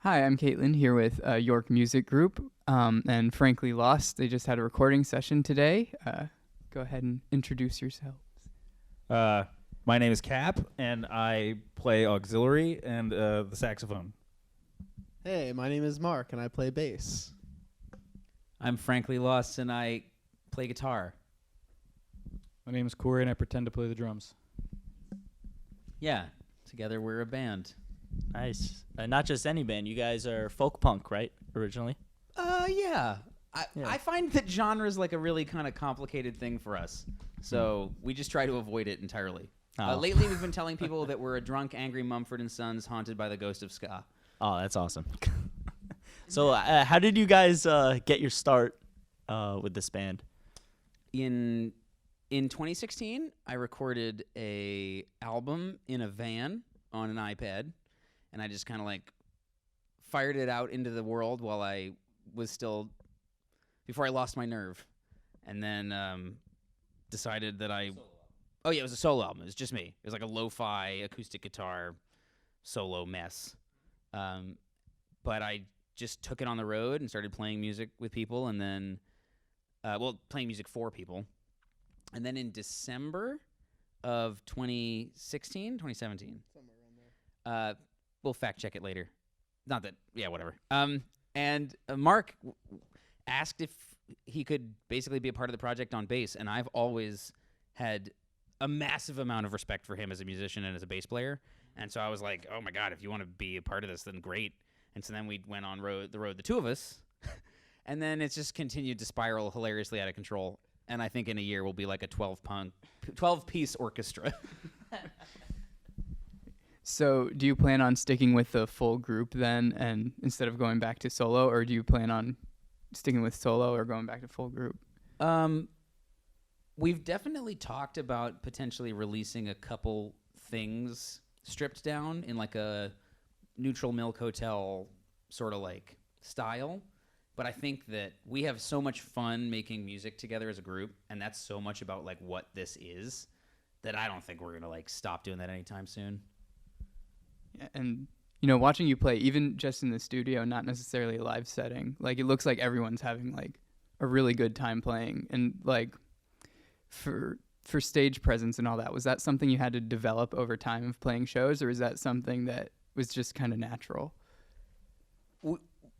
Hi, I'm Caitlin here with York Music Group and Frankly Lost. They just had a recording session today. Go ahead and introduce yourself. Uh, my name is Cap, and I play auxiliary and the saxophone. Hey, my name is Mark, and I play bass. I'm frankly lost and I play guitar. My name is Corey, and I pretend to play the drums. Yeah, together we're a band. Nice. Not just any band. You guys are folk punk, right? Originally. Yeah. Yeah. I find that genre is like a really kind of complicated thing for us. So we just try to avoid it entirely. Oh. Lately we've been telling people that we're a drunk, angry Mumford & Sons haunted by the ghost of ska. Oh, that's awesome. So, how did you guys get your start with this band? In 2016, I recorded a album in a van on an iPad, and I just kind of like fired it out into the world while I was still before I lost my nerve, and then decided that it was a solo album. It was just me. It was like a lo-fi acoustic guitar solo mess, but I just took it on the road and started playing music with people, and then playing music for people. And then in December of 2017. Somewhere around there. We'll fact check it later. Not that, yeah, whatever. And Mark asked if he could basically be a part of the project on bass, and I've always had a massive amount of respect for him as a musician and as a bass player. And so I was like, oh my God, if you want to be a part of this, then great. And so then we went on the road, the two of us, and then it's just continued to spiral hilariously out of control. And I think in a year we'll be like a 12-piece orchestra. So, do you plan on sticking with the full group then, and instead of going back to solo, or do you plan on sticking with solo or going back to full group? We've definitely talked about potentially releasing a couple things stripped down in like a Neutral Milk Hotel sort of like style. But I think that we have so much fun making music together as a group, and that's so much about like what this is, that I don't think we're gonna like stop doing that anytime soon. Yeah, and watching you play, even just in the studio, not necessarily a live setting, like it looks like everyone's having like a really good time playing. And like for stage presence and all that, was that something you had to develop over time of playing shows, or is that something that was just kind of natural?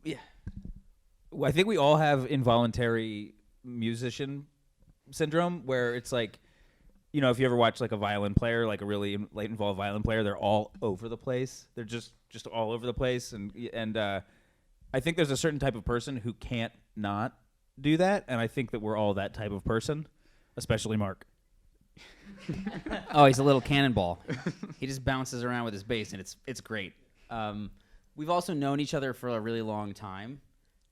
Yeah. I think we all have involuntary musician syndrome, where it's like, if you ever watch like a violin player, like a really involved violin player, they're all over the place. They're just all over the place, and I think there's a certain type of person who can't not do that, and I think that we're all that type of person, especially Mark. Oh, he's a little cannonball. He just bounces around with his bass, and it's great. We've also known each other for a really long time.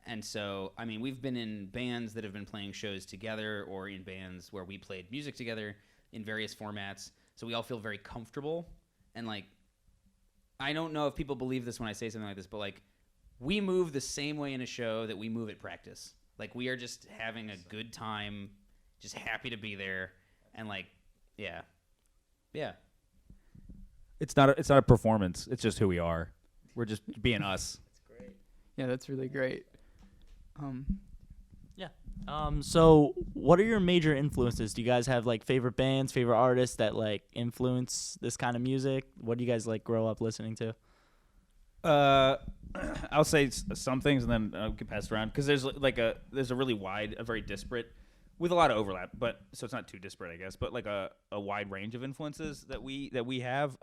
And so, I mean, we've been in bands that have been playing shows together, or in bands where we played music together in various formats. So we all feel very comfortable. And like, I don't know if people believe this when I say something like this, but like, we move the same way in a show that we move at practice. Like, we are just having a good time, just happy to be there. And like, yeah. It's not a performance. It's just who we are. We're just being us. Yeah, that's really great. So what are your major influences? Do you guys have like favorite bands, favorite artists that like influence this kind of music? What do you guys like grow up listening to? I'll say some things, and then we can pass it around, because there's a really wide, a very disparate, with a lot of overlap, but so it's not too disparate, I guess, but like a wide range of influences that we have.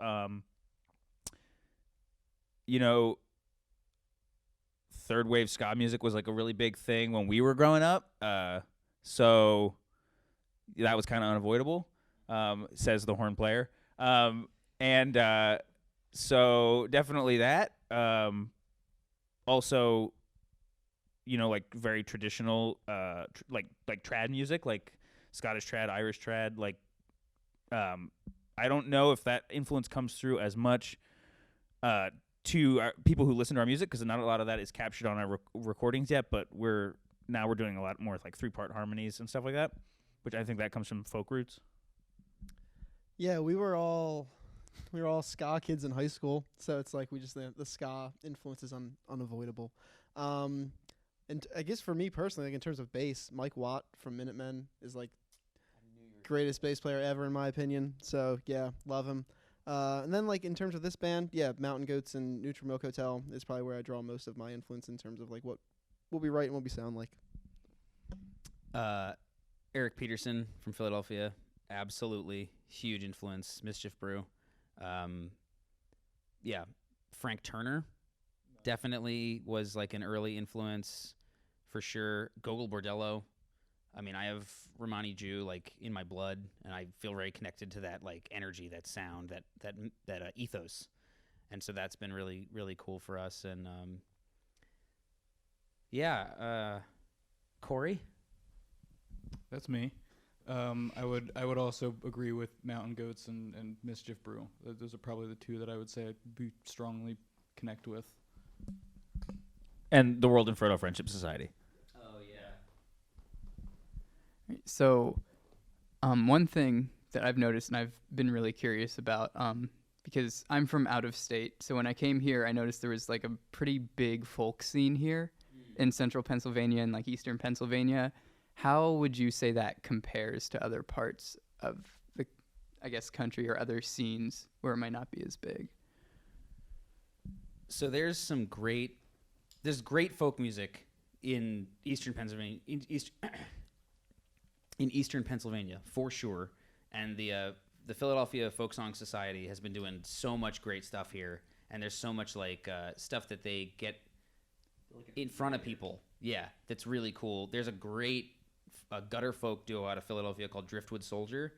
Third wave ska music was like a really big thing when we were growing up, so that was kind of unavoidable, says the horn player, and so definitely that. Also, like very traditional, like trad music, like Scottish trad, Irish trad. Like, I don't know if that influence comes through as much to people who listen to our music, because not a lot of that is captured on our recordings yet. But we're doing a lot more with like 3-part harmonies and stuff like that, which I think that comes from folk roots. Yeah, we were all we were all ska kids in high school, so it's like we just the ska influence is unavoidable. And I guess for me personally, like in terms of bass, Mike Watt from Minutemen is like greatest bass player ever in my opinion. So yeah, love him. And then like in terms of this band, yeah, Mountain Goats and Neutral Milk Hotel is probably where I draw most of my influence in terms of like what we write and what we sound like. Eric Peterson from Philadelphia, absolutely huge influence. Mischief Brew. Yeah, Frank Turner definitely was like an early influence for sure. Gogol Bordello. I mean, I have Romani Jew like in my blood, and I feel very connected to that like energy, that sound, that ethos, and so that's been really really cool for us. And Corey. That's me. I would also agree with Mountain Goats and Mischief Brew. Those are probably the two that I would say I'd be strongly connect with. And the World and Frodo Friendship Society. Oh yeah. So, one thing that I've noticed and I've been really curious about, because I'm from out of state, so when I came here, I noticed there was like a pretty big folk scene here in central Pennsylvania and like eastern Pennsylvania. How would you say that compares to other parts of the, I guess, country or other scenes where it might not be as big? So there's great folk music in eastern Pennsylvania, in eastern Pennsylvania for sure, and the Philadelphia Folk Song Society has been doing so much great stuff here, and there's so much like stuff that they get in front of people. Yeah, that's really cool. There's a great gutter folk duo out of Philadelphia called Driftwood Soldier,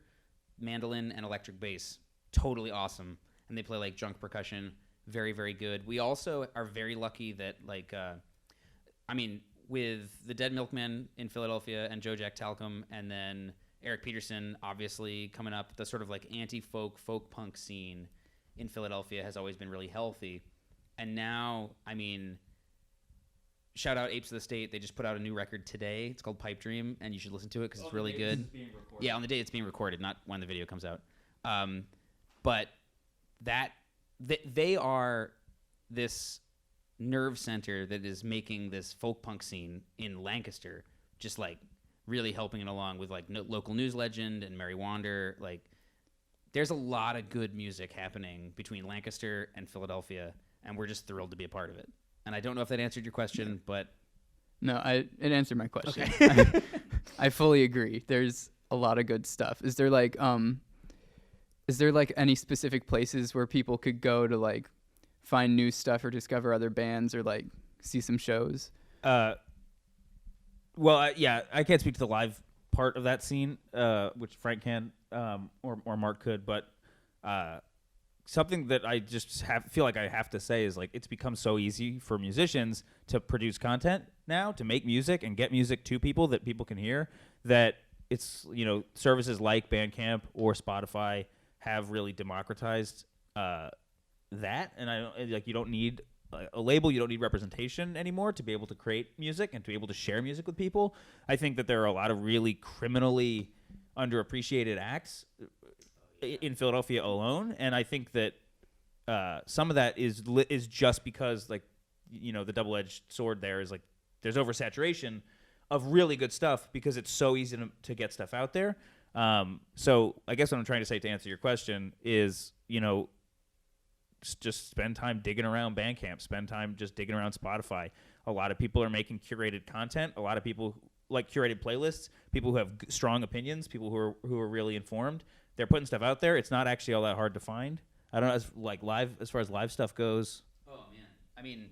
mandolin and electric bass, totally awesome, and they play like junk percussion, very very good. We also are very lucky that like with the Dead Milkmen in Philadelphia and Joe Jack Talcum, and then Eric Peterson obviously coming up, the sort of like anti-folk folk punk scene in Philadelphia has always been really healthy. And now, I mean, shout out Apes of the State. They just put out a new record today. It's called Pipe Dream, and you should listen to it because it's really good. Yeah, on the day it's being recorded, not when the video comes out. But they are this nerve center that is making this folk punk scene in Lancaster just like really helping it along with like local news legend and Mary Wander. Like, there's a lot of good music happening between Lancaster and Philadelphia, and we're just thrilled to be a part of it. And I don't know if that answered your question, but No, it answered my question. Okay. I fully agree. There's a lot of good stuff. Is there like any specific places where people could go to like find new stuff or discover other bands or like see some shows? Well, I can't speak to the live part of that scene, which Frank can, or Mark could, but something that I just feel like I have to say is like it's become so easy for musicians to produce content now, to make music and get music to people that people can hear, that it's, services like Bandcamp or Spotify have really democratized that. And you don't need a label, you don't need representation anymore to be able to create music and to be able to share music with people. I think that there are a lot of really criminally underappreciated acts in Philadelphia alone, and I think that some of that is just because the double-edged sword there is like there's oversaturation of really good stuff because it's so easy to get stuff out there. So I guess what I'm trying to say to answer your question is, just spend time digging around Bandcamp, spend time just digging around Spotify. A lot of people are making curated content. A lot of people like curated playlists, people who have strong opinions, people who are really informed. They're putting stuff out there. It's not actually all that hard to find. I don't know, as far as live stuff goes. Oh man, I mean,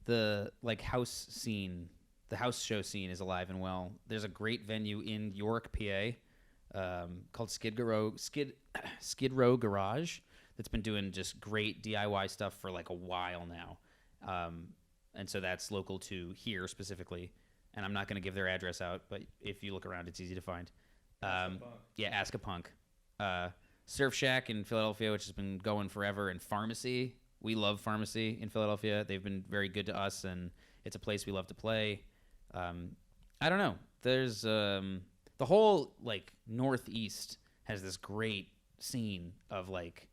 the house scene, the house show scene is alive and well. There's a great venue in York, PA, called Skid Row Garage that's been doing just great DIY stuff for like a while now, and so that's local to here specifically. And I'm not going to give their address out, but if you look around, it's easy to find. Ask a Punk. Surf Shack in Philadelphia, which has been going forever, and Pharmacy. We love Pharmacy in Philadelphia. They've been very good to us, and it's a place we love to play. I don't know. There's the whole like Northeast has this great scene of like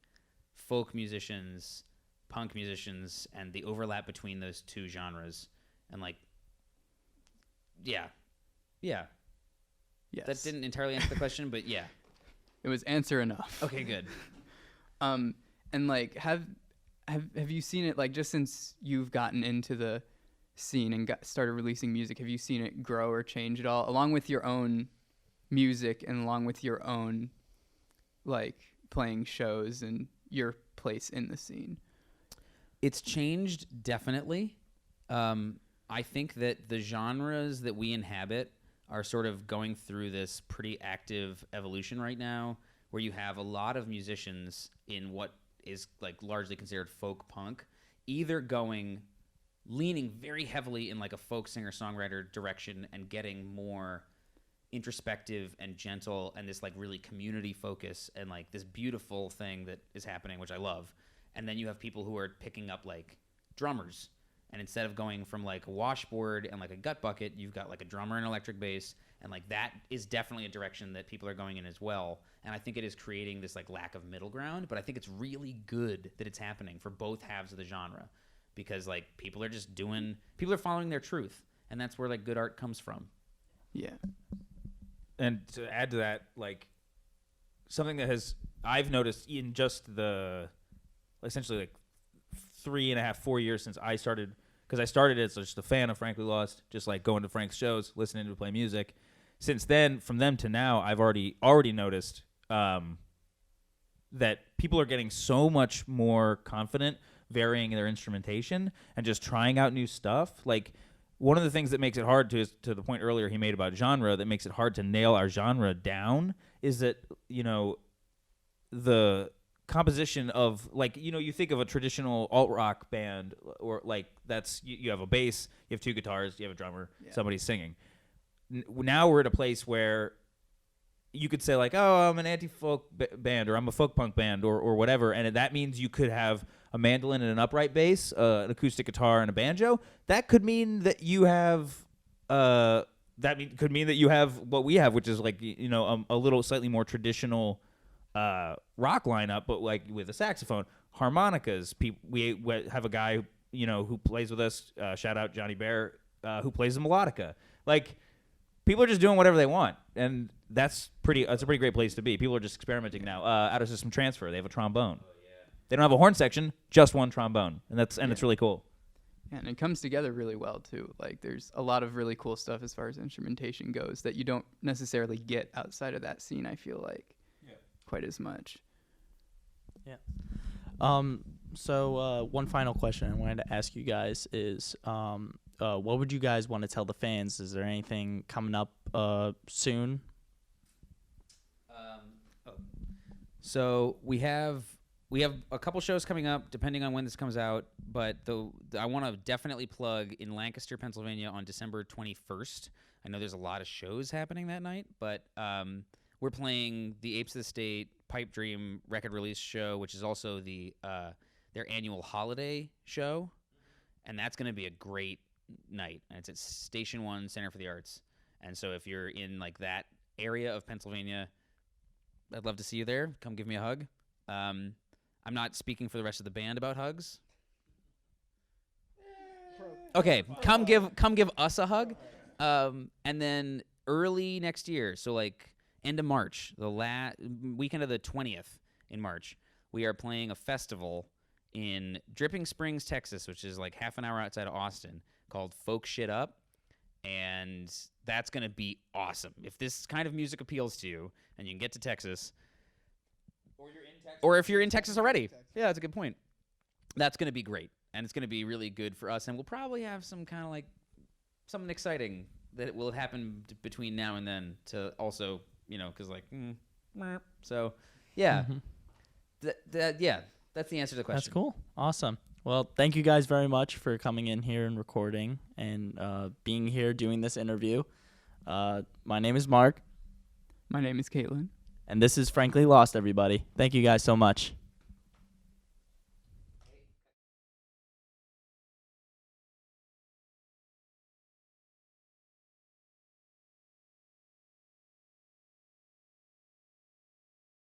folk musicians, punk musicians, and the overlap between those two genres. And like, yeah. Yes. That didn't entirely answer the question, but yeah. It was answer enough. Okay, good. And like, have you seen it, like, just since you've gotten into the scene and started releasing music, have you seen it grow or change at all, along with your own music and along with your own, like, playing shows and your place in the scene? It's changed, definitely. I think that the genres that we inhabit are sort of going through this pretty active evolution right now, where you have a lot of musicians in what is like largely considered folk punk, either leaning very heavily in like a folk singer-songwriter direction and getting more introspective and gentle and this like really community focus and like this beautiful thing that is happening, which I love. And then you have people who are picking up like drummers, and instead of going from like a washboard and like a gut bucket, you've got like a drummer and electric bass, and like that is definitely a direction that people are going in as well. And I think it is creating this like lack of middle ground, but I think it's really good that it's happening for both halves of the genre, because like people are following their truth, and that's where like good art comes from. Yeah. And to add to that, like something that I've noticed in just the essentially like 3.5, 4 years since I started, because I started as just a fan of Frankly Lost, just like going to Frank's shows, listening to play music. Since then, from them to now, I've already noticed that people are getting so much more confident varying their instrumentation and just trying out new stuff. Like, one of the things that makes it hard to the point earlier he made about genre, that makes it hard to nail our genre down, is that, you know, the composition of, like, you know, you think of a traditional alt-rock band, or like that's you have a bass, you have two guitars, you have a drummer, somebody's singing. Now we're at a place where you could say like, oh, I'm an anti-folk band, or I'm a folk punk band, or whatever, and that means you could have a mandolin and an upright bass, an acoustic guitar and a banjo. That could mean that you have could mean that you have what we have, which is like, you know, a little slightly more traditional rock lineup, but like with a saxophone, harmonicas. We have a guy, you know, who plays with us. Shout out Johnny Bear, who plays the melodica. Like, people are just doing whatever they want, and that's a pretty great place to be. People are just experimenting now. Out of System Transfer, they have a trombone. They don't have a horn section, just one trombone, and it's really cool. Yeah, and it comes together really well too. Like, there's a lot of really cool stuff as far as instrumentation goes that you don't necessarily get outside of that scene, I feel like. Quite as much. Yeah. So one final question I wanted to ask you guys is, what would you guys want to tell the fans? Is there anything coming up soon? So we have a couple shows coming up, depending on when this comes out. But I want to definitely plug in Lancaster, Pennsylvania, on December 21st. I know there's a lot of shows happening that night, but we're playing the Apes of the State Pipe Dream record release show, which is also their annual holiday show, and that's going to be a great night. And it's at Station 1 Center for the Arts. And so if you're in like that area of Pennsylvania, I'd love to see you there. Come give me a hug. I'm not speaking for the rest of the band about hugs. Okay, come give us a hug. And then early next year, so like end of March, the weekend of the 20th in March, we are playing a festival in Dripping Springs, Texas, which is like half an hour outside of Austin, called Folk Shit Up. And that's going to be awesome. If this kind of music appeals to you and you can get to Texas, or if you're in Texas already. Yeah, that's a good point. That's going to be great. And it's going to be really good for us. And we'll probably have some kind of like something exciting that will happen between now and then to also, you know, because like, so yeah. Yeah, that's the answer to the question. That's cool. Awesome. Well, thank you guys very much for coming in here and recording and being here doing this interview. My name is Mark. My name is Caitlin. And this is Frankly Lost, everybody. Thank you guys so much.